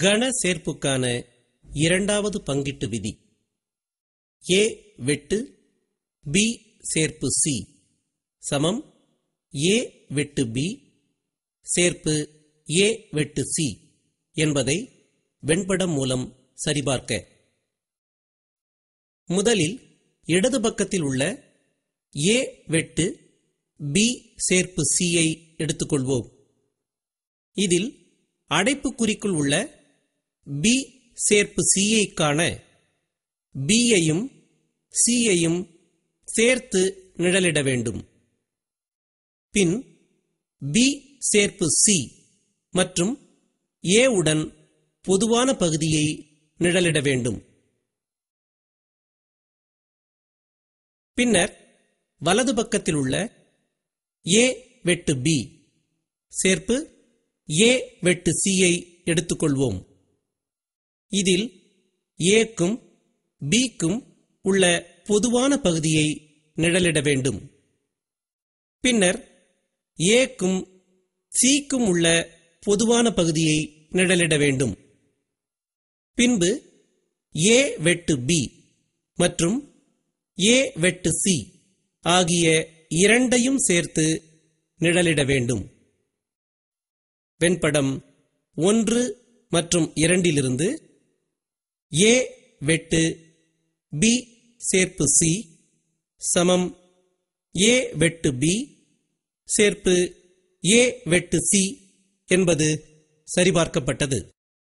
கன சேர்ப்புக்கான இரண்டாவது பங்கீட்டு விதி. ஏ வெட்டு பி சேர்ப்பு சி சமம் ஏ வெட்டு பி சேர்ப்பு ஏ வெட்டு சி என்பதை வெண்படம் மூலம் சரிபார்க்க முதலில் இடது பக்கத்தில் உள்ள ஏ வெட்டு பி சேர்ப்பு சி ஐ எடுத்துக்கொள்வோம். இதில் அடைப்புக்குறிக்குள் உள்ள பி சேர்ப்பு சி ஐ காண பி ஐயும் சி ஐயும் சேர்த்து நிழலிட வேண்டும். பின் பி சேர்ப்பு சி மற்றும் ஏ உடன் பொதுவான பகுதியை நிழலிட வேண்டும். பின்னர் வலது பக்கத்தில் உள்ள ஏ வெட்டு பி சேர்ப்பு ஏ வெட்டு சி ஐ எடுத்துக்கொள்வோம். இதில் ஏக்கும் பிக்கும் உள்ள பொதுவான பகுதியை நிழலிட வேண்டும். பின்னர் ஏக்கும் சிக்கும் உள்ள பொதுவான பகுதியை நிழலிட வேண்டும். பின்பு ஏ வெட்டு பி மற்றும் ஏ வெட்டு சி ஆகிய இரண்டையும் சேர்த்து நிழலிட வேண்டும். வெண்படம் 1 மற்றும் 2 ஏ வெட்டு பி சேர்ப்பு சி சமம் ஏ வெட்டு பி சேர்ப்பு ஏ வெட்டு சி என்பது சரிபார்க்கப்பட்டது.